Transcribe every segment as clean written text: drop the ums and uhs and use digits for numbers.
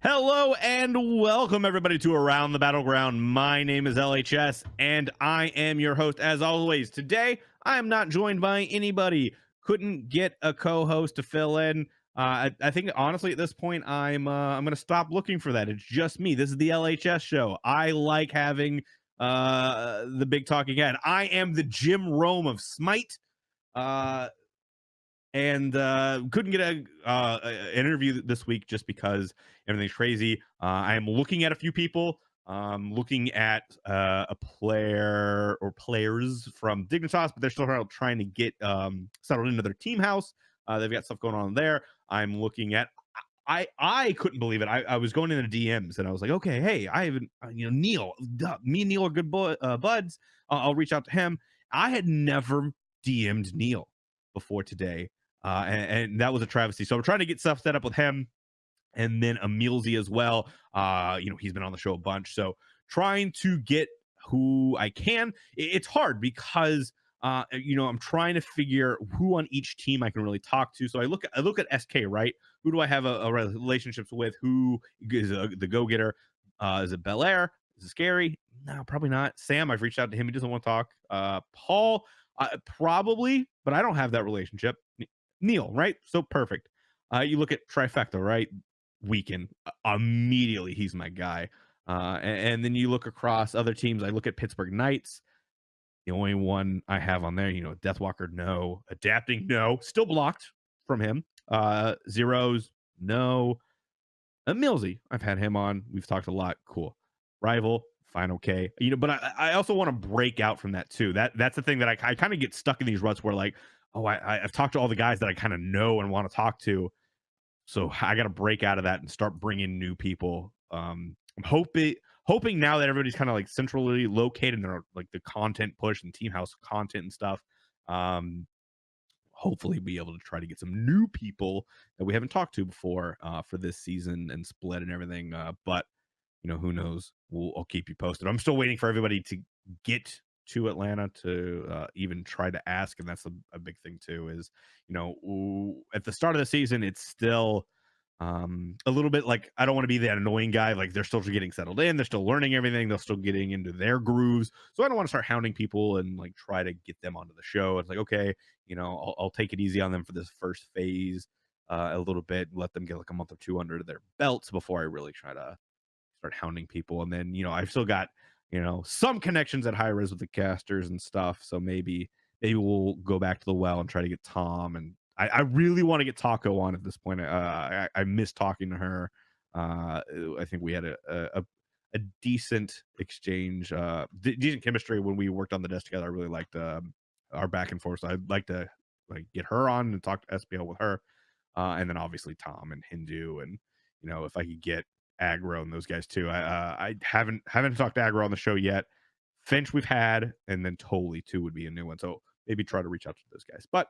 Hello and welcome everybody to Around the Battleground. My name is LHS and I am your host as always. Today I am not joined by anybody. Couldn't get a co-host to fill in. I think honestly at this point I'm gonna stop looking for that. It's just me. This is the LHS show. I like having the big talking head. I am the Jim Rome of Smite. Uh, and couldn't get a interview this week just because everything's crazy. I am looking at a few people. Looking at a player or players from Dignitas, but they're still trying to get settled into their team house. They've got stuff going on there. I'm looking at. I couldn't believe it. I was going into DMs and I was like, okay, hey, I haven't, Neil, me and Neil are good buds. I'll reach out to him. I had never DM'd Neil before today, and that was a travesty. So I'm trying to get stuff set up with him, and then Emilzy as well. He's been on the show a bunch, so trying to get who I can. It's hard because I'm trying to figure who on each team I can really talk to. So I look at SK, right? Who do I have a relationships with? Who is the go getter? Is it Belair? Is it Scary? No, probably not. Sam, I've reached out to him. He doesn't want to talk. Paul, probably, but I don't have that relationship. Neil, right? So perfect. You look at Trifecta, right? Weekend, immediately he's my guy. And then you look across other teams. I look at Pittsburgh Knights. The only one I have on there, Deathwalker, no. Adapting, no. Still blocked from him. Zeros, no. Millsy, I've had him on. We've talked a lot. Cool. Rival, fine, okay. But I also want to break out from that too. That's the thing that I kind of get stuck in these ruts where like, oh, I've talked to all the guys that I kind of know and want to talk to. So I got to break out of that and start bringing new people. I'm hoping now that everybody's kind of like centrally located and they're like the content push and team house content and stuff. Hopefully be able to try to get some new people that we haven't talked to before for this season and split and everything. But who knows? I'll keep you posted. I'm still waiting for everybody to get to Atlanta to even try to ask, and that's a big thing too. Is at the start of the season, it's still a little bit like I don't want to be that annoying guy. Like they're still getting settled in, they're still learning everything, they're still getting into their grooves. So I don't want to start hounding people and like try to get them onto the show. It's like okay, I'll take it easy on them for this first phase a little bit, let them get like a month or two under their belts before I really try to start hounding people. And then I've still got some connections at Hi-Rez with the casters and stuff. So maybe we'll go back to the well and try to get Tom. And I really want to get Taco on at this point. I miss talking to her. I think we had a decent exchange, decent chemistry when we worked on the desk together. I really liked our back and forth. So I'd like to like get her on and talk to SPL with her, and then obviously Tom and Hindu, and if I could get Aggro and those guys too. I haven't talked to Aggro on the show yet. Finch we've had, and then Totally too would be a new one. So maybe try to reach out to those guys. But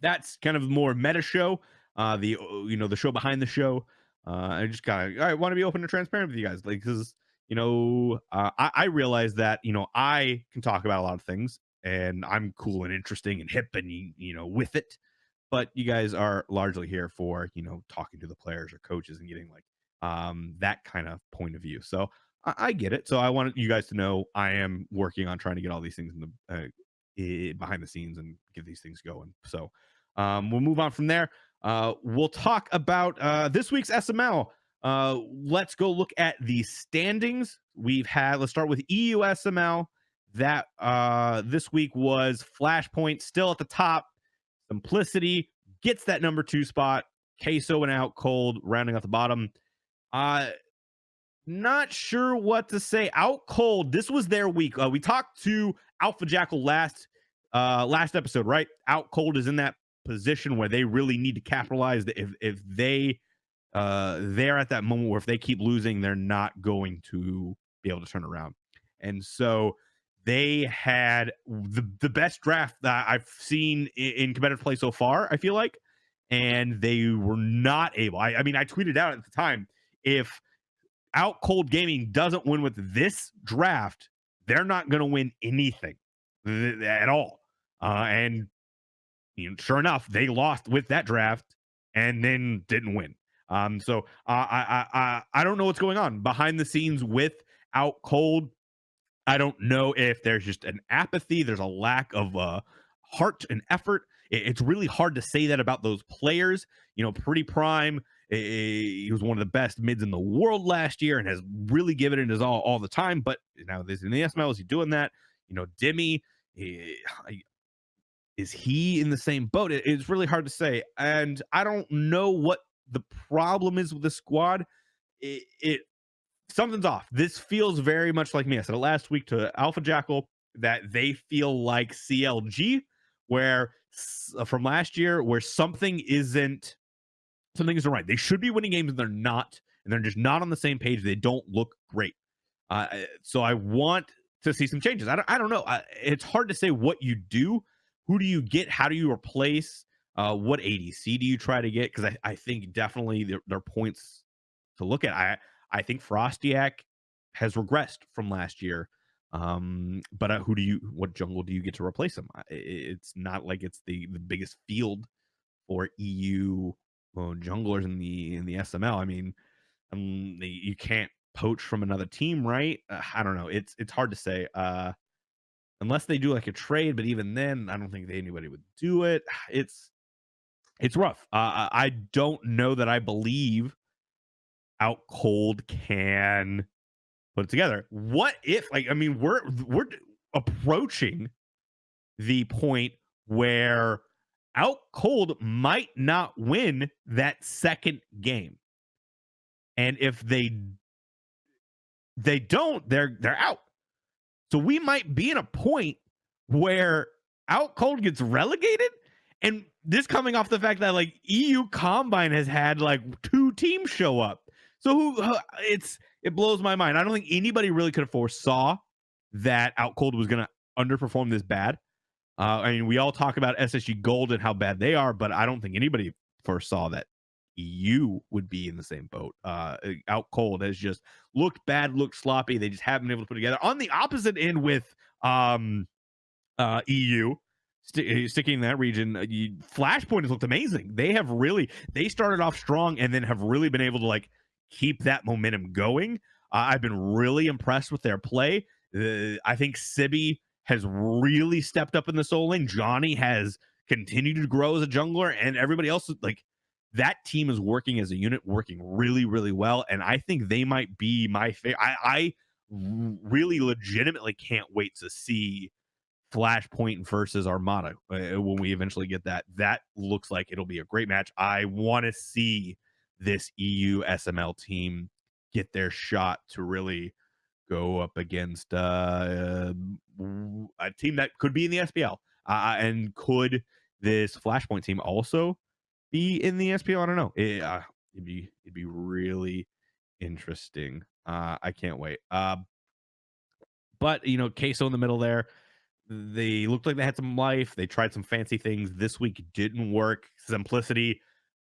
that's kind of more meta show. The show behind the show. I just I want to be open and transparent with you guys, like because I realize that I can talk about a lot of things and I'm cool and interesting and hip and with it, but you guys are largely here for talking to the players or coaches and getting like that kind of point of view. So I get it. So I want you guys to know I am working on trying to get all these things in the behind the scenes and get these things going. So we'll move on from there. We'll talk about this week's SML. Let's go look at the standings we've had. Let's start with EU SML. That this week was Flashpoint still at the top. Simplicity gets that number 2 spot. Queso and Out Cold rounding out the bottom. Not sure what to say. Out Cold, this was their week. We talked to Alpha Jackal last episode, right? Out Cold is in that position where they really need to capitalize. If they they're at that moment where if they keep losing, they're not going to be able to turn around. And so they had the best draft that I've seen in competitive play so far, I feel like, and they were not able. I mean, I tweeted out at the time, if Out Cold Gaming doesn't win with this draft, they're not going to win anything at all. And sure enough, they lost with that draft and then didn't win. So I I don't know what's going on behind the scenes with Out Cold. I don't know if there's just an apathy, there's a lack of heart and effort. It's really hard to say that about those players. Pretty Prime, he was one of the best mids in the world last year and has really given it his all the time. But now this in the SML, is he doing that? Dimmy, is he in the same boat? It's really hard to say. And I don't know what the problem is with the squad. It Something's off. This feels very much like me. I said it last week to Alpha Jackal that they feel like CLG, where from last year, where something isn't right. They should be winning games and they're not, and they're just not on the same page. They don't look great. So I want to see some changes. I don't know. It's hard to say what you do. Who do you get? How do you replace? What ADC do you try to get? Because I think definitely there are points to look at. I think Frostiak has regressed from last year. But what jungle do you get to replace him? It's not like it's the biggest field for EU junglers in the SML. I mean, you can't poach from another team, right? I don't know. It's hard to say. Unless they do like a trade, but even then, I don't think anybody would do it. It's rough. I don't know that I believe Out Cold can put it together. What if, we're approaching the point where Out Cold might not win that second game, and if they don't, they're out. So we might be in a point where Out Cold gets relegated, and this coming off the fact that like EU Combine has had like 2 teams show up. So it blows my mind. I don't think anybody really could have foresaw that Out Cold was going to underperform this bad. We all talk about SSG Gold and how bad they are, but I don't think anybody foresaw that EU would be in the same boat. Out Cold has just looked bad, looked sloppy. They just haven't been able to put it together. On the opposite end with EU, sticking in that region, Flashpoint has looked amazing. They started off strong and then have really been able to like keep that momentum going. I've been really impressed with their play. I think Sibby has really stepped up in the solo lane. Johnny has continued to grow as a jungler, and everybody else, like, that team is working as a unit, working really, really well. And I think they might be my favorite. I really legitimately can't wait to see Flashpoint versus Armada when we eventually get that. That looks like it'll be a great match. I want to see this EU SML team get their shot to really go up against a team that could be in the SPL. And could this Flashpoint team also be in the SPL? I don't know. It'd be really interesting. I can't wait. But Queso in the middle there. They looked like they had some life. They tried some fancy things. This week didn't work. Simplicity.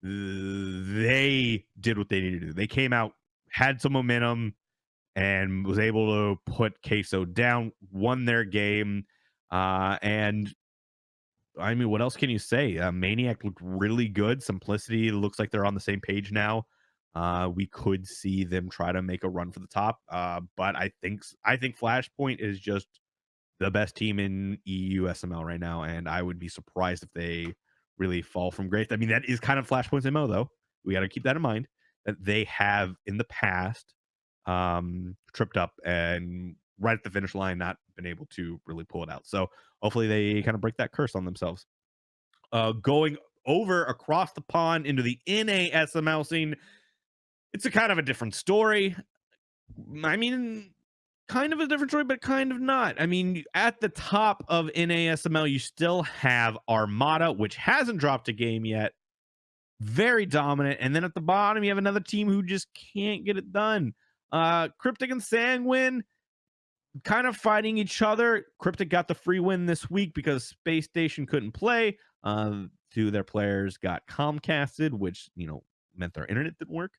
They did what they needed to do. They came out, had some momentum, and was able to put Queso down, won their game. And what else can you say? Maniac looked really good. Simplicity looks like they're on the same page now. We could see them try to make a run for the top. But I think Flashpoint is just the best team in EU SML right now, and I would be surprised if they really fall from grace. I mean, that is kind of Flashpoint's MO, though. We got to keep that in mind, that they have in the past tripped up and right at the finish line not been able to really pull it out. So hopefully they kind of break that curse on themselves. Going over across the pond into the NA SML scene, it's a kind of a different story. I mean, kind of a different story, but kind of not. I mean, at the top of NASML, you still have Armada, which hasn't dropped a game yet. Very dominant. And then at the bottom, you have another team who just can't get it done. Cryptic and Sanguine kind of fighting each other. Cryptic got the free win this week because Space Station couldn't play. 2 of their players got Comcasted, which, meant their internet didn't work.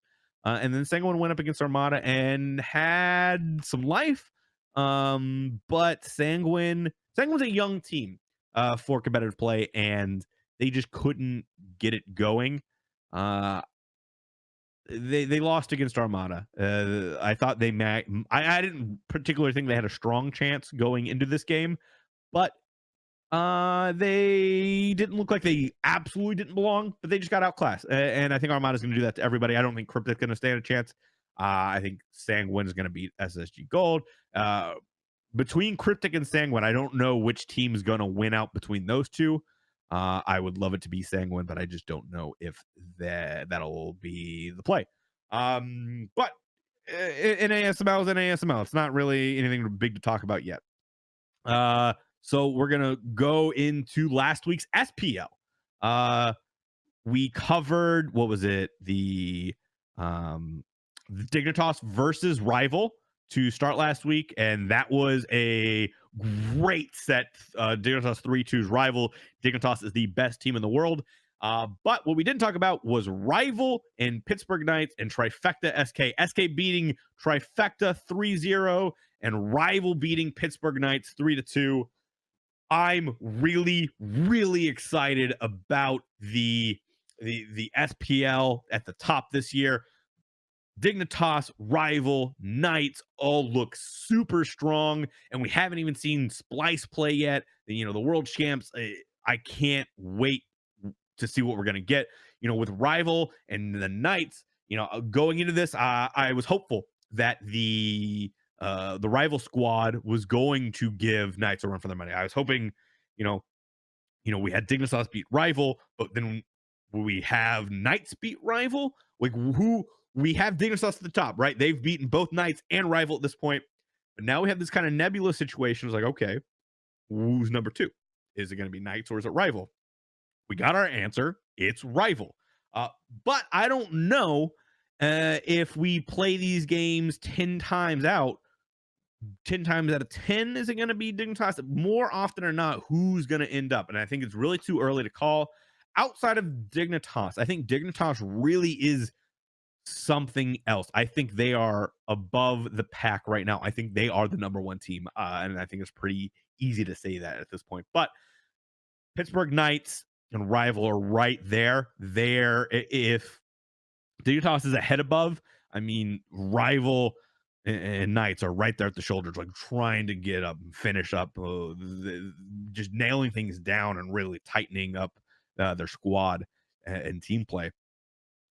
And then Sanguine went up against Armada and had some life. But Sanguine's a young team for competitive play, and they just couldn't get it going. they lost against Armada. I thought they might. I didn't particularly think they had a strong chance going into this game, but they didn't look like they absolutely didn't belong, but they just got outclassed. And I think Armada's going to do that to everybody. I don't think Cryptic's going to stand a chance. I think Sanguine is going to beat SSG Gold. Between Cryptic and Sanguine, I don't know which team is going to win out between those two. I would love it to be Sanguine, but I just don't know if that'll be the play. But in ASML is an ASML. It's not really anything big to talk about yet. So we're gonna go into last week's SPL. We covered, what was it, the Dignitas versus Rival to start last week, and that was a great set. Dignitas 3-2's Rival. Dignitas is the best team in the world. But what we didn't talk about was Rival and Pittsburgh Knights and Trifecta SK. SK beating Trifecta 3-0 and Rival beating Pittsburgh Knights 3-2. I'm really, really excited about the SPL at the top this year. Dignitas, Rival, Knights all look super strong, and we haven't even seen Splice play yet. The world champs. I can't wait to see what we're gonna get. With Rival and the Knights. Going into this, I was hopeful that the Rival squad was going to give Knights a run for their money. I was hoping, we had Dignitas beat Rival, but then we have Knights beat Rival. Like, who we have Dignitas at the top, right? They've beaten both Knights and Rival at this point, but now we have this kind of nebulous situation. It's like, okay, who's number two? Is it going to be Knights or is it Rival? We got our answer. It's Rival. But I don't know if we play these games 10 times out, 10 times out of 10, is it going to be Dignitas? More often or not, who's going to end up? And I think it's really too early to call. Outside of Dignitas, I think Dignitas really is something else. I think they are above the pack right now. I think they are the number one team. And I think it's pretty easy to say that at this point. But Pittsburgh Knights and Rival are right there. If Dignitas is ahead above, I mean, Rival and Knights are right there at the shoulders, like trying to get up and finish up, just nailing things down and really tightening up their squad and team play.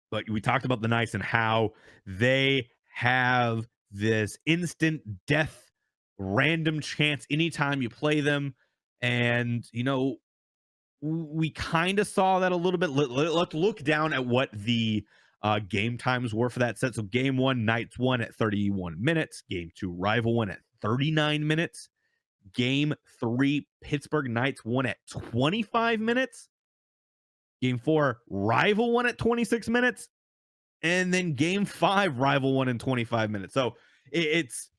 But we talked about the Knights and how they have this instant death, random chance anytime you play them. And, we kind of saw that a little bit. Let's look down at what the game times were for that set. So game one, Knights won at 31 minutes. Game two, Rival won at 39 minutes. Game three, Pittsburgh Knights won at 25 minutes. Game four, Rival won at 26 minutes. And then game five, Rival won in 25 minutes. So it's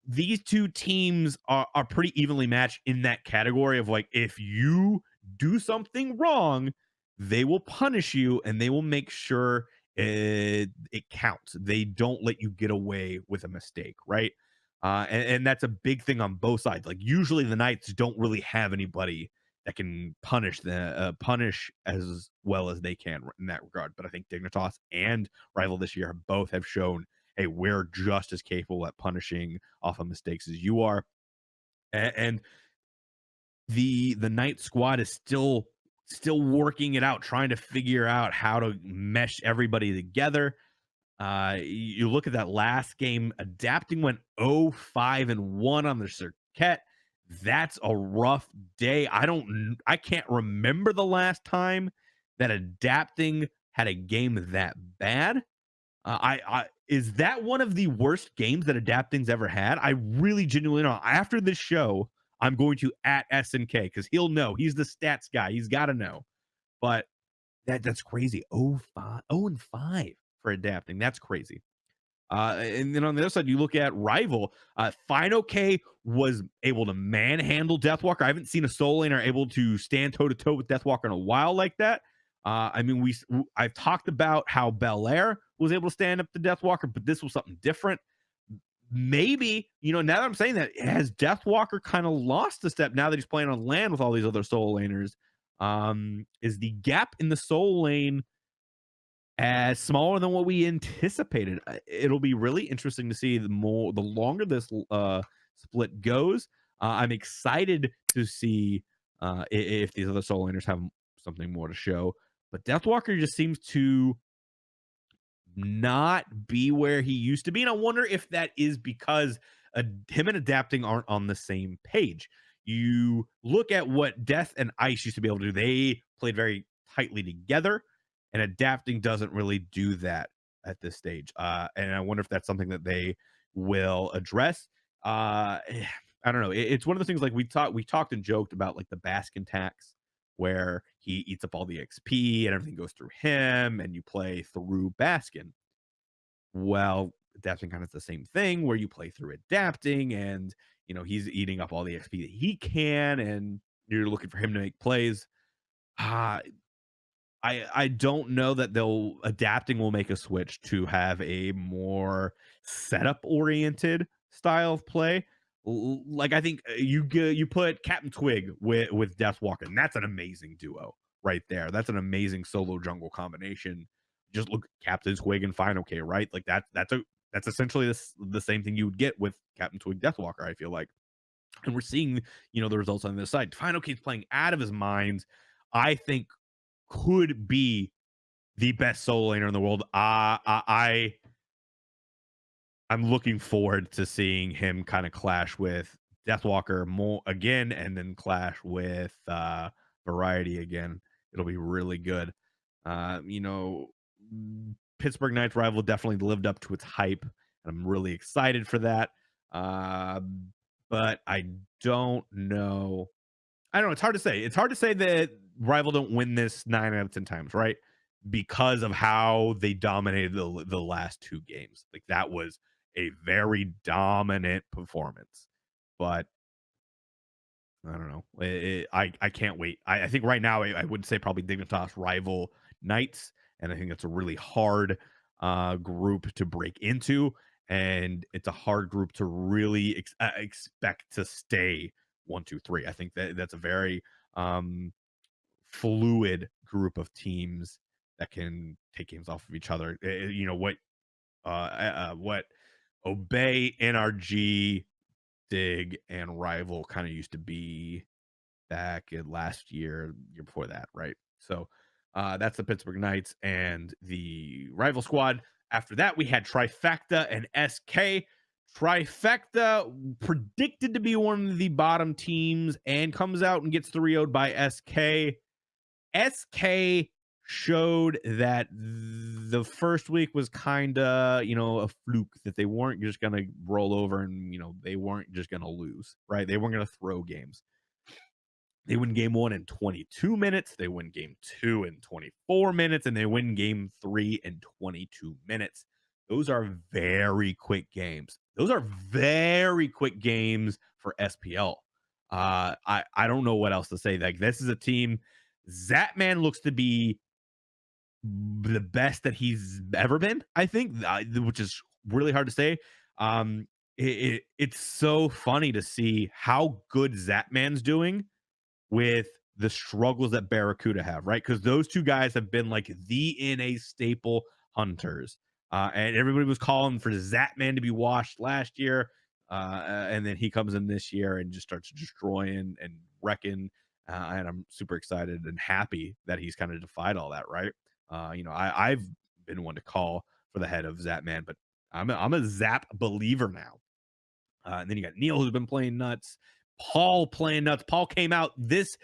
these two teams are pretty evenly matched in that category of, like, if you do something wrong, they will punish you and they will make sure it counts. They don't let you get away with a mistake, right? And that's a big thing on both sides. Like, usually the Knights don't really have anybody that can punish as well as they can in that regard. But I think Dignitas and Rival this year both have shown, hey, we're just as capable at punishing off of mistakes as you are. And the Knight squad is still working it out, trying to figure out how to mesh everybody together. You look at that last game, Adapting went 0-5-1 on the circuit. That's a rough day. I can't remember the last time that Adapting had a game that bad. Is that one of the worst games that Adapting's ever had? I really genuinely don't. After this show, I'm going to at SNK because he'll know. He's the stats guy. He's got to know. But that's crazy. 0-5 for Adapting. That's crazy. And then on the other side, you look at Rival. Fino K was able to manhandle Deathwalker. I haven't seen a soul laner able to stand toe to toe with Deathwalker in a while like that. I mean, I've talked about how Bel Air was able to stand up to Deathwalker, but this was something different. Maybe, now that I'm saying that, has Deathwalker kind of lost a step now that he's playing on land with all these other soul laners? Is the gap in the soul lane as smaller than what we anticipated. It'll be really interesting to see the longer this split goes. I'm excited to see if these other solo laners have something more to show. But Deathwalker just seems to not be where he used to be. And I wonder if that is because him and Adapting aren't on the same page. You look at what Death and Ice used to be able to do, they played very tightly together, and Adapting doesn't really do that at this stage. And I wonder if that's something that they will address. I don't know. It's one of the things like we talked and joked about like the Baskin tax where he eats up all the XP and everything goes through him and you play through Baskin. Well, Adapting kind of the same thing where you play through Adapting and he's eating up all the XP that he can and you're looking for him to make plays. Uh, I don't know that they'll Adapting will make a switch to have a more setup oriented style of play. Like I think you put Captain Twig with Deathwalker, and that's an amazing duo right there. That's an amazing solo jungle combination. Just look Captain Twig and Fine OK, right? Like that's essentially the same thing you would get with Captain Twig Deathwalker, I feel like. And we're seeing, the results on this side. Fine OK is playing out of his mind. I think could be the best solo laner in the world. I'm looking forward to seeing him kind of clash with Deathwalker more again, and then clash with Variety again. It'll be really good. Uh, you know, Pittsburgh Knights rival definitely lived up to its hype, and I'm really excited for that. Uh, but I don't know. I don't know. It's hard to say. It's hard to say that rival don't win this 9 out of 10 times, right? Because of how they dominated the last two games. Like that was a very dominant performance. But I don't know. I can't wait. I think right now I would say probably Dignitas rival Knights, and I think it's a really hard group to break into, and it's a hard group to really expect to stay 1, 2, 3. I think that's a very fluid group of teams that can take games off of each other. What Obey, NRG, Dig, and Rival kind of used to be back in last year before that, right? So that's the Pittsburgh Knights and the Rival squad. After that, we had Trifecta and SK. Trifecta predicted to be one of the bottom teams and comes out and gets 3-0'd by SK. SK showed that the first week was kind of, a fluke, that they weren't just going to roll over and, they weren't just going to lose, right? They weren't going to throw games. They win game 1 in 22 minutes. They win game 2 in 24 minutes, and they win game 3 in 22 minutes. Those are very quick games. Those are very quick games for SPL. I don't know what else to say. Like, this is a team. Zatman looks to be the best that he's ever been, I think, which is really hard to say. It's so funny to see how good Zatman's doing with the struggles that Barracuda have, right? Because those two guys have been like the NA staple hunters. And everybody was calling for Zatman to be washed last year. And then he comes in this year and just starts destroying and wrecking. And I'm super excited and happy that he's kind of defied all that, right? I've been one to call for the head of Zatman, but I'm a Zap believer now. And then you got Neil, who's been playing nuts. Paul playing nuts. Paul came out this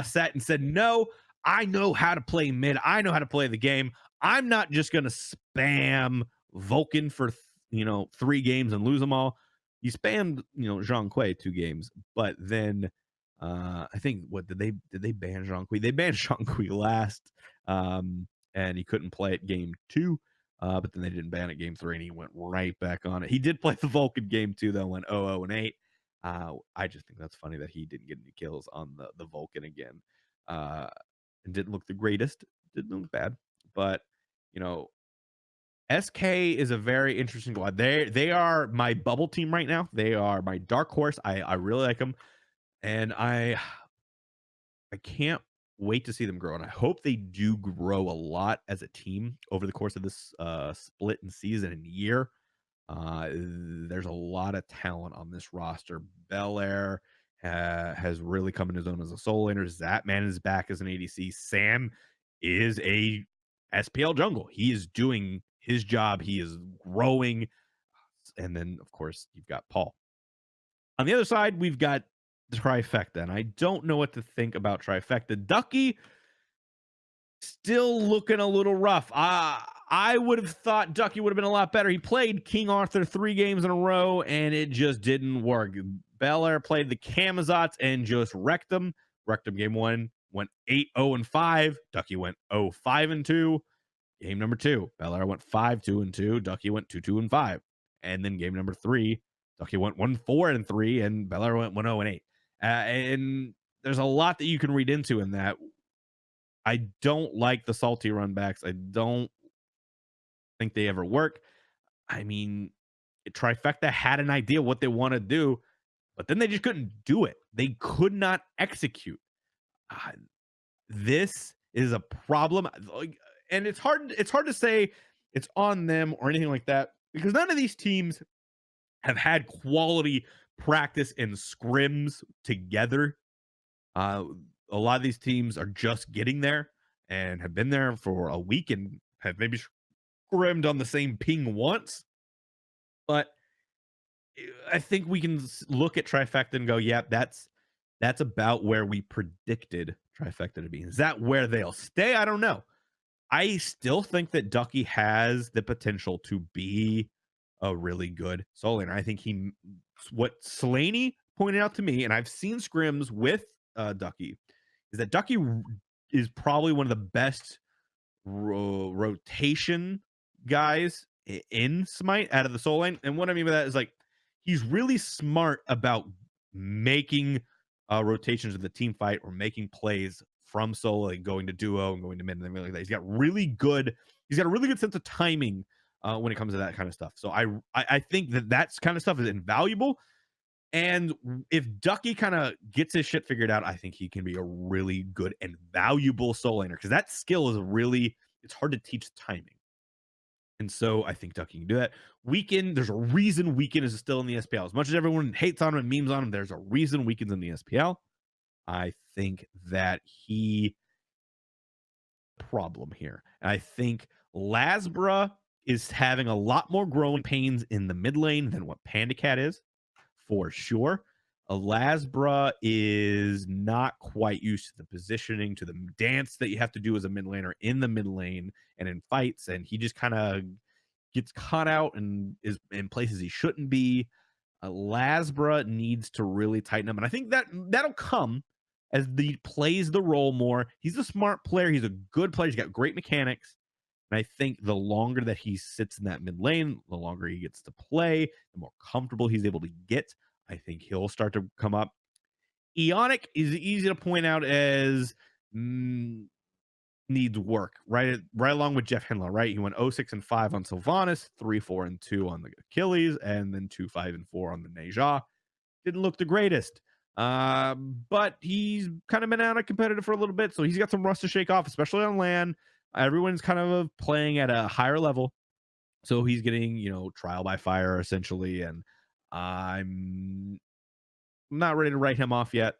set and said, no, I know how to play mid. I know how to play the game. I'm not just going to spam Vulcan for, 3 games and lose them all. You spammed, Zhang Kui 2 games, but then I think did they ban Zhang Kui? They banned Zhang Kui last, and he couldn't play it game 2. But then they didn't ban it game 3, and he went right back on it. He did play the Vulcan game 2, though, went 0-0-8. I just think that's funny that he didn't get any kills on the Vulcan again. And didn't look the greatest. Didn't look bad. But, SK is a very interesting squad. They are my bubble team right now. They are my dark horse. I really like them. And I can't wait to see them grow, and I hope they do grow a lot as a team over the course of this split in season and year. There's a lot of talent on this roster. Belair has really come into his own as a soul laner. Zapman is back as an ADC. Sam is a SPL jungle. He is doing his job. He is growing. And then, of course, you've got Paul. On the other side, we've got Trifecta, and I don't know what to think about Trifecta. Ducky still looking a little rough. I would have thought Ducky would have been a lot better. He played King Arthur 3 games in a row, and it just didn't work. Belair played the Camazotz and just wrecked them. Wrecked them game 1, went 8-0-5. Ducky went 0-5-2. Game number 2, Belair went 5-2-2. Ducky went 2-2-5. And then game number 3, Ducky went 1-4-3, and Belair went 1-0-8. And there's a lot that you can read into in that. I don't like the salty runbacks. I don't think they ever work. I mean, Trifecta had an idea what they want to do, but then they just couldn't do it. They could not execute. Uh, this is a problem, and it's hard. It's hard to say it's on them or anything like that because none of these teams have had quality practice and scrims together. A lot of these teams are just getting there and have been there for a week and have maybe scrimmed on the same ping once. But I think we can look at Trifecta and go, yeah, that's about where we predicted Trifecta to be. Is that where they'll stay? I don't know. I still think that Ducky has the potential to be a really good solo laner. I think what Slaney pointed out to me, and I've seen scrims with Ducky, is that Ducky is probably one of the best rotation guys in Smite out of the soul lane. And what I mean by that is like he's really smart about making rotations of the team fight or making plays from solo, like going to duo and going to mid and everything like that. He's got a really good sense of timing when it comes to that kind of stuff. So I think that's kind of stuff is invaluable. And if Ducky kind of gets his shit figured out, I think he can be a really good and valuable soul laner because that skill is it's hard to teach timing. And so I think Ducky can do that. Weekend, there's a reason Weekend is still in the SPL. As much as everyone hates on him and memes on him, there's a reason Weekend's in the SPL. I think that he problem here. And I think Lasbra is having a lot more growing pains in the mid lane than what Panda Cat is, for sure. Lasbra is not quite used to the positioning, to the dance that you have to do as a mid laner in the mid lane and in fights, and he just kind of gets caught out and is in places he shouldn't be. Lasbra needs to really tighten up, and I think that'll come as he plays the role more. He's a smart player. He's a good player. He's got great mechanics. And I think the longer that he sits in that mid lane, the longer he gets to play, the more comfortable he's able to get. I think he'll start to come up. Eonic is easy to point out as needs work, right? Right along with Jeff Henlow, right? He went 0-6-5 on Sylvanas, 3-4-2 on the Achilles, and then 2-5-4 on the Neja. Didn't look the greatest. But he's kind of been out of competitive for a little bit, so he's got some rust to shake off, especially on LAN. Everyone's kind of playing at a higher level, so he's getting trial by fire essentially, and I'm not ready to write him off yet.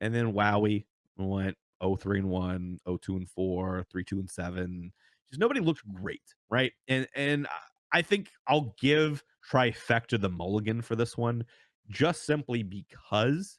And then Wowie went 0-3-1, 0-2-4, 3-2-7. Just nobody looked great, right? And I think I'll give Trifecta the mulligan for this one, just simply because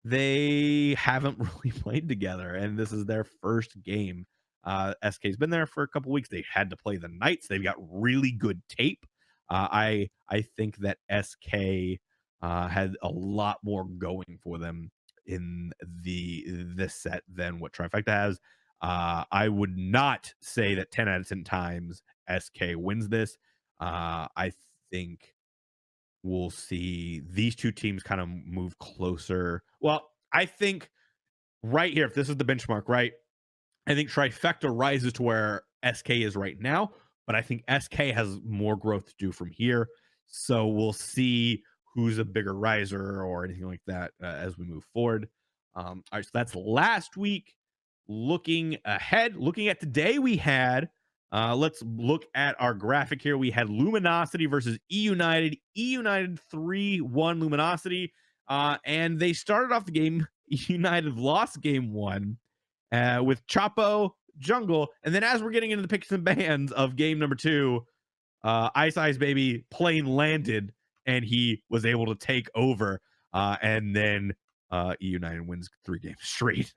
they haven't really played together, and this is their first game. SK's been there for a couple weeks. They had to play the Knights. They've got really good tape. I think that SK had a lot more going for them in this set than what Trifecta has. I would not say that 10 out of 10 times SK wins this. I think we'll see these two teams kind of move closer. Well, I think right here, if this is the benchmark, right? I think Trifecta rises to where SK is right now, but I think SK has more growth to do from here. So we'll see who's a bigger riser or anything like that as we move forward. All right, so that's last week. looking ahead, looking at today, we had let's look at our graphic here. We had Luminosity versus E United. E United 3-1 Luminosity. And they started off the game. E United lost game one with Chapo Jungle. And then as we're getting into the picks and bans of game number two, Ice Ice Baby plane landed and he was able to take over. And then E United wins 3 games straight.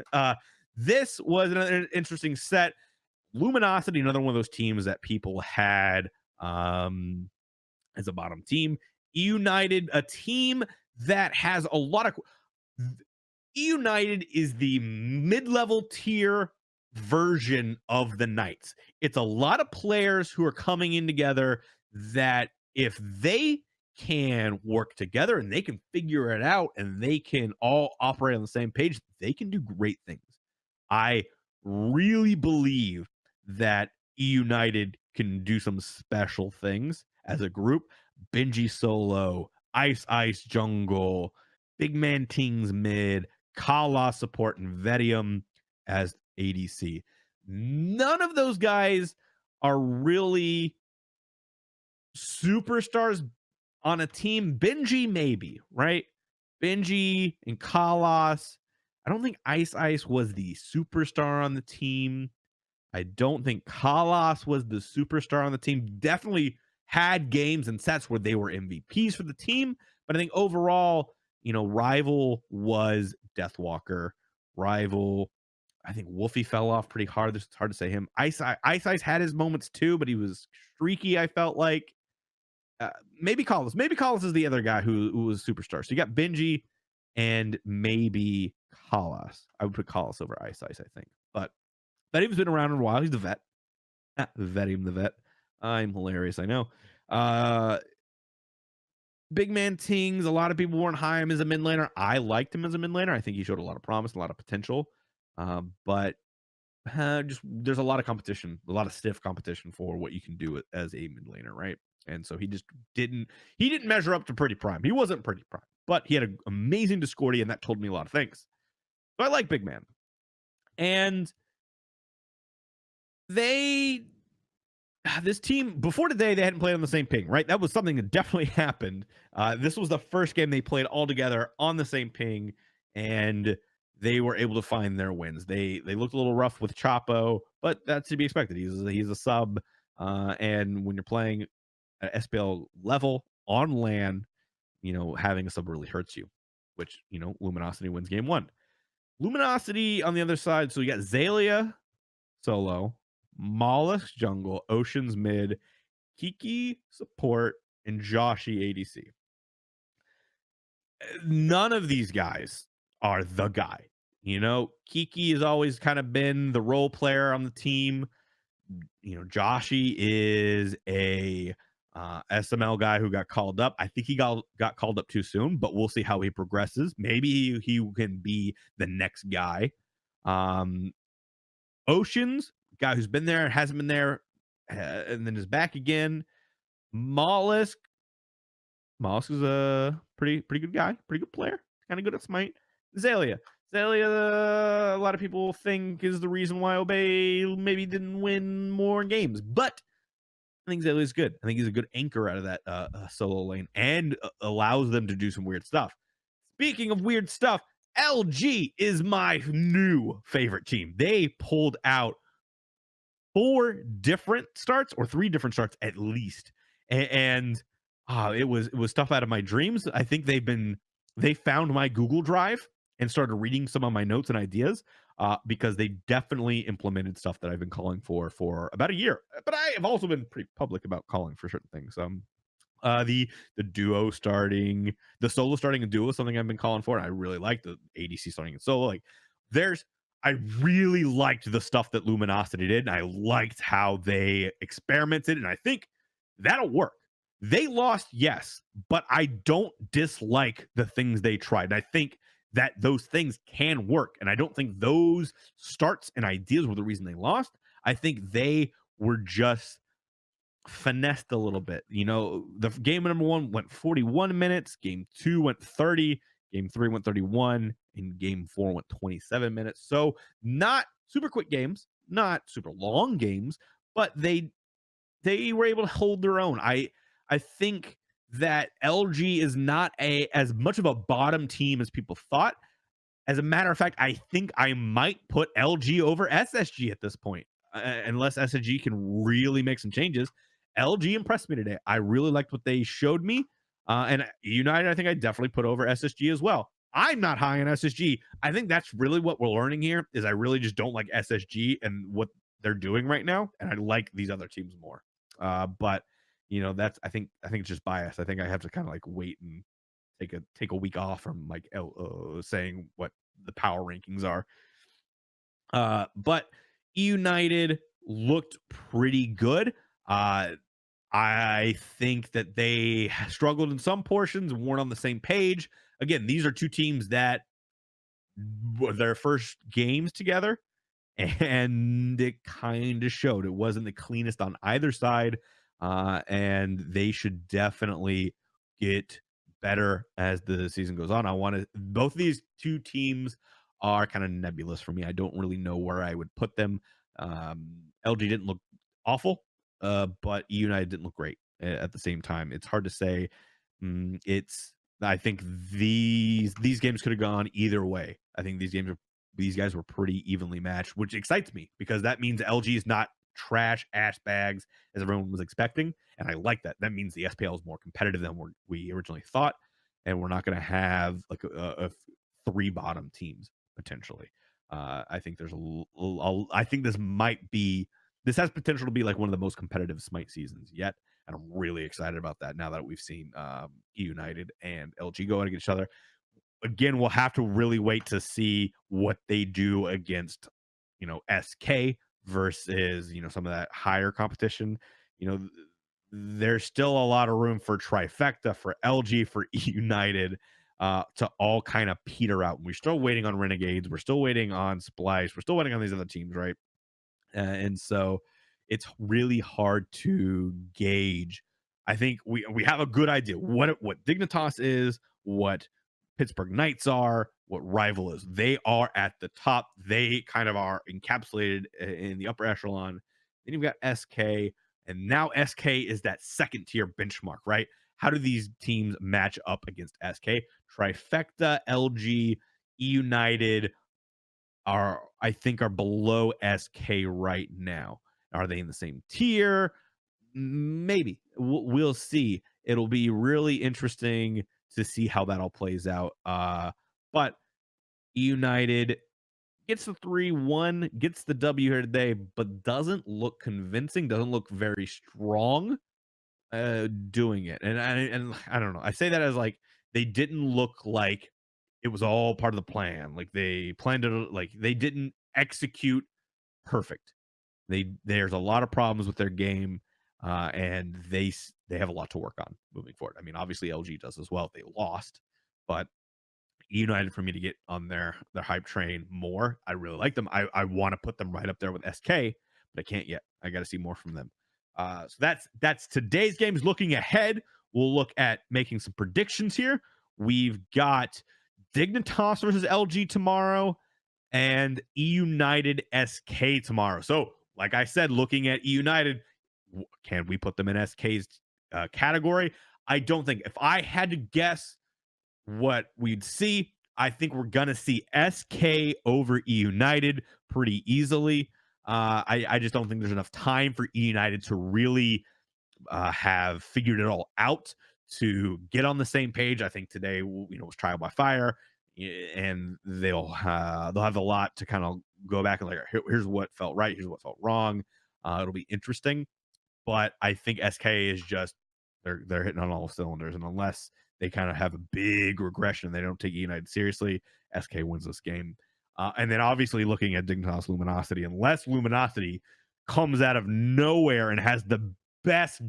This was an interesting set. Luminosity, another one of those teams that people had as a bottom team. E United, a team that has a lot of. E United is the mid-level tier version of the Knights. It's a lot of players who are coming in together that if they can work together and they can figure it out and they can all operate on the same page, they can do great things. I really believe that E United can do some special things as a group. Benji Solo, Ice Ice Jungle, Big Man Tings mid, Kala support, and Vedium as ADC. None of those guys are really superstars on a team. Benji, maybe, right? Benji and Kalas. I don't think Ice Ice was the superstar on the team. I don't think Kalas was the superstar on the team. Definitely had games and sets where they were MVPs for the team. But I think overall, Rival was Deathwalker. Rival, I think Wolfie fell off pretty hard. It's hard to say him. Ice Ice had his moments too, but he was streaky, I felt like. Maybe Collis. Maybe Collis is the other guy who was a superstar. So you got Benji and maybe Collis. I would put Collis over Ice Ice, I think. But Vedium's been around in a while. He's the vet. Vedium the vet. I'm hilarious, I know. Big Man Tings. A lot of people weren't high him as a mid laner. I liked him as a mid laner. I think he showed a lot of promise, a lot of potential. But just there's a lot of competition, a lot of stiff competition for what you can do as a mid laner, right? And so he just didn't measure up to Pretty Prime. He wasn't Pretty Prime, but he had an amazing Discordia, and that told me a lot of things. So I like Big Man. And this team, before today, they hadn't played on the same ping, right? That was something that definitely happened. This was the first game they played all together on the same ping, and they were able to find their wins. They looked a little rough with Chapo, but that's to be expected. He's a sub, and when you're playing at SPL level on LAN, having a sub really hurts you, which, Luminosity wins game one. Luminosity on the other side, so you got Zalia solo, Mollusk jungle, Oceans mid, Kiki support, and Joshi ADC. None of these guys are the guy. Kiki has always kind of been the role player on the team. Joshi is a SML guy who got called up. I think he got called up too soon, but we'll see how he progresses. Maybe he can be the next guy. Oceans, guy who's been there, hasn't been there, and then is back again. Mollusk is a pretty good guy, pretty good player, kind of good at Smite. Zalia, a lot of people think is the reason why Obey maybe didn't win more games, but I think Zalia is good. I think he's a good anchor out of that solo lane and allows them to do some weird stuff. Speaking of weird stuff, LG is my new favorite team. They pulled out 4 different starts or 3 different starts at least, and it was stuff out of my dreams. I think they found my Google Drive and started reading some of my notes and ideas because they definitely implemented stuff that I've been calling for about a year. But I have also been pretty public about calling for certain things. The duo starting, the solo starting a duo is something I've been calling for. And I really like the ADC starting and solo. I really liked the stuff that Luminosity did, and I liked how they experimented, and I think that'll work. They lost, yes, but I don't dislike the things they tried. And I think that those things can work, and I don't think those starts and ideas were the reason they lost. I think they were just finessed a little bit. The game number 1 went 41 minutes, game 2 went 30, game 3 went 31, and game 4 went 27 minutes. So not super quick games, not super long games, but they were able to hold their own. I think that LG is not a as much of a bottom team as people thought. As a matter of fact, I think I might put LG over SSG at this point, unless SSG can really make some changes. LG impressed me today. I really liked what they showed me, and United, I think I definitely put over SSG as well. I'm not high on SSG. I think that's really what we're learning here. Is I really just don't like SSG and what they're doing right now, and I like these other teams more. But that's I think it's just bias. I think I have to kind of like wait and take a week off from like saying what the power rankings are. But United looked pretty good. I think that they struggled in some portions and weren't on the same page. Again, these are two teams that were their first games together, and it kind of showed. It wasn't the cleanest on either side, and they should definitely get better as the season goes on. I want to both of these two teams are kind of nebulous for me. I don't really know where I would put them. LG didn't look awful, but United didn't look great at the same time. It's hard to say. It's I think these games could have gone either way. I think these guys were pretty evenly matched, which excites me because that means LG is not trash ass bags as everyone was expecting, and I like that. That means the SPL is more competitive than we originally thought, and we're not going to have like three bottom teams potentially. I think I think this has potential to be like one of the most competitive Smite seasons yet, and I'm really excited about that now that we've seen United and LG go against each other. Again, we'll have to really wait to see what they do against, SK versus, some of that higher competition. There's still a lot of room for trifecta, for LG, for United, to all kind of peter out. We're still waiting on Renegades. We're still waiting on Splice. We're still waiting on these other teams, right? And so it's really hard to gauge. I think we have a good idea what Dignitas is, what Pittsburgh Knights are, what Rival is. They are at the top. They kind of are encapsulated in the upper echelon. Then you've got SK, and now SK is that second tier benchmark, right? How do these teams match up against SK? Trifecta, LG, United, I think are below SK right now. Are they in the same tier? Maybe. We'll see. It'll be really interesting to see how that all plays out. But United gets the 3-1, gets the W here today, but doesn't look convincing, doesn't look very strong doing it. And I don't know. I say that as like they didn't look like it was all part of the plan. Like they planned it, like they didn't execute perfect. There's a lot of problems with their game, and they have a lot to work on moving forward. I mean, obviously LG does as well. They lost, but United, for me to get on their hype train more, I really like them. I want to put them right up there with SK, but I can't yet. I got to see more from them. So that's today's games. Looking ahead, we'll look at making some predictions here. We've got Dignitas versus LG tomorrow and E United SK tomorrow. So, like I said, looking at E United, can we put them in SK's category? I don't think. If I had to guess what we'd see, I think we're gonna see SK over E United pretty easily. I just don't think there's enough time for E United to really have figured it all out to get on the same page. I think today, was trial by fire, and they'll have a lot to kind of go back and like, here's what felt right, here's what felt wrong. It'll be interesting, but I think SK is just they're hitting on all cylinders, and unless they kind of have a big regression, they don't take United seriously, SK wins this game. And then obviously looking at Dignitas Luminosity, unless Luminosity comes out of nowhere and has the best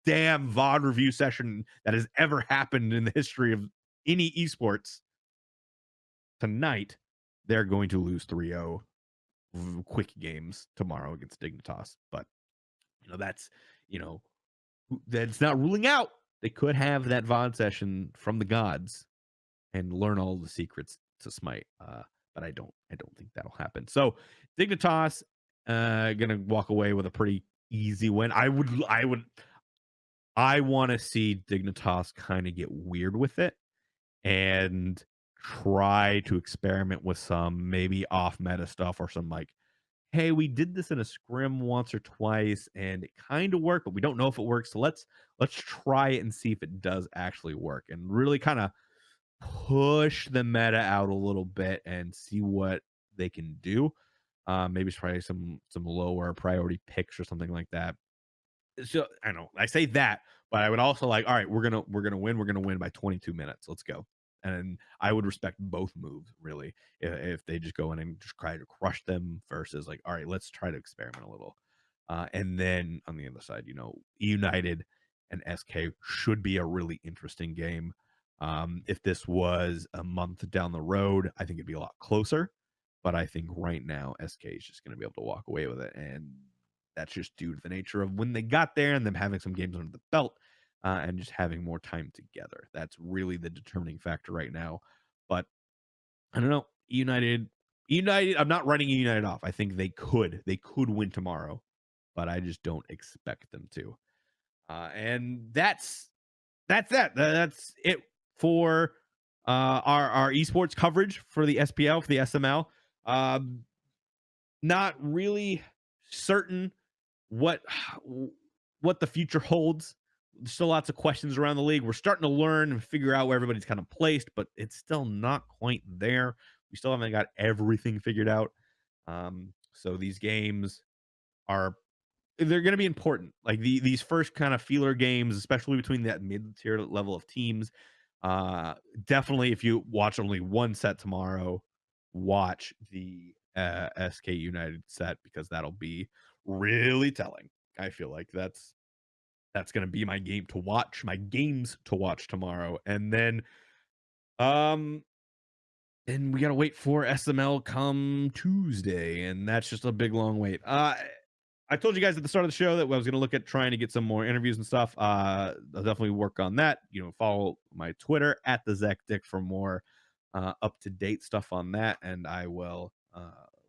damn VOD review session that has ever happened in the history of any esports tonight, they're going to lose 3-0 quick games tomorrow against Dignitas. But that's not ruling out they could have that VOD session from the gods and learn all the secrets to Smite. but I don't think that'll happen. So Dignitas gonna walk away with a pretty easy win. I want to see Dignitas kind of get weird with it and try to experiment with some maybe off meta stuff or some like, hey, we did this in a scrim once or twice and it kind of worked, but we don't know if it works. So let's try it and see if it does actually work and really kind of push the meta out a little bit and see what they can do. Maybe try some lower priority picks or something like that. So I know I say that, but I would also like, all right, we're gonna win by 22 minutes. Let's go. And I would respect both moves really if they just go in and just try to crush them versus like, all right, let's try to experiment a little. And then on the other side, United and SK should be a really interesting game. If this was a month down the road, I think it'd be a lot closer. But I think right now SK is just going to be able to walk away with it, and that's just due to the nature of when they got there and them having some games under the belt and just having more time together. That's really the determining factor right now. But I don't know. United. I'm not writing United off. I think they could win tomorrow, but I just don't expect them to. And that's it for our esports coverage for the SPL for the SML. Um, Not really certain what what the future holds. There's still lots of questions around the league. We're starting to learn and figure out where everybody's kind of placed, but it's still not quite there. We still haven't got everything figured out. So these games are they're going to be important. Like these first kind of feeler games, especially between that mid tier level of teams. Definitely, if you watch only one set tomorrow, watch the SK United set because that'll be really telling. I feel like that's going to be my games to watch tomorrow, um and we got to wait for SML come Tuesday, and that's just a big long wait. I told you guys at the start of the show that I was going to look at trying to get some more interviews and stuff. I'll definitely work on that. Follow my Twitter at the Zach Dick for more up to date stuff on that, and I will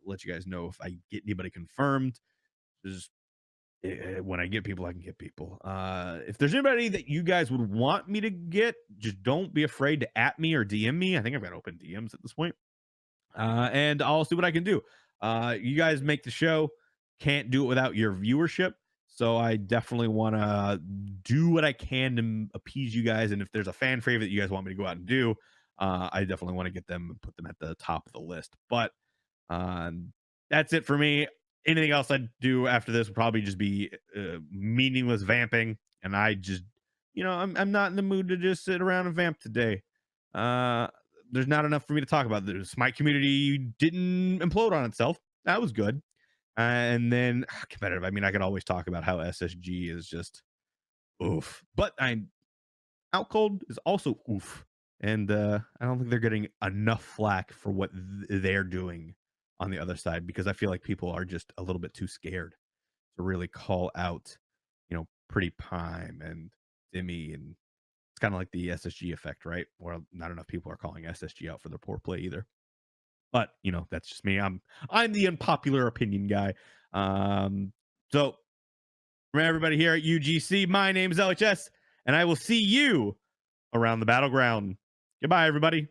let you guys know if I get anybody confirmed. Just when I get people, I can get people. If there's anybody that you guys would want me to get, just don't be afraid to at me or DM me. I think I've got open DMs at this point, and I'll see what I can do. You guys make the show. Can't do it without your viewership. So I definitely want to do what I can to appease you guys. And if there's a fan favorite that you guys want me to go out and do, I definitely want to get them and put them at the top of the list. But that's it for me. Anything else I'd do after this would probably just be meaningless vamping. And I just, I'm not in the mood to just sit around and vamp today. There's not enough for me to talk about. The Smite community didn't implode on itself. That was good. And then competitive. I mean, I can always talk about how SSG is just oof, but Out Cold is also oof, and I don't think they're getting enough flack for what they're doing on the other side because I feel like people are just a little bit too scared to really call out, Pretty Prime and Dimmy, and it's kind of like the SSG effect, right? Where not enough people are calling SSG out for their poor play either. But that's just me. I'm the unpopular opinion guy. So remember everybody here at UGC, my name is LHS, and I will see you around the battleground. Goodbye, everybody.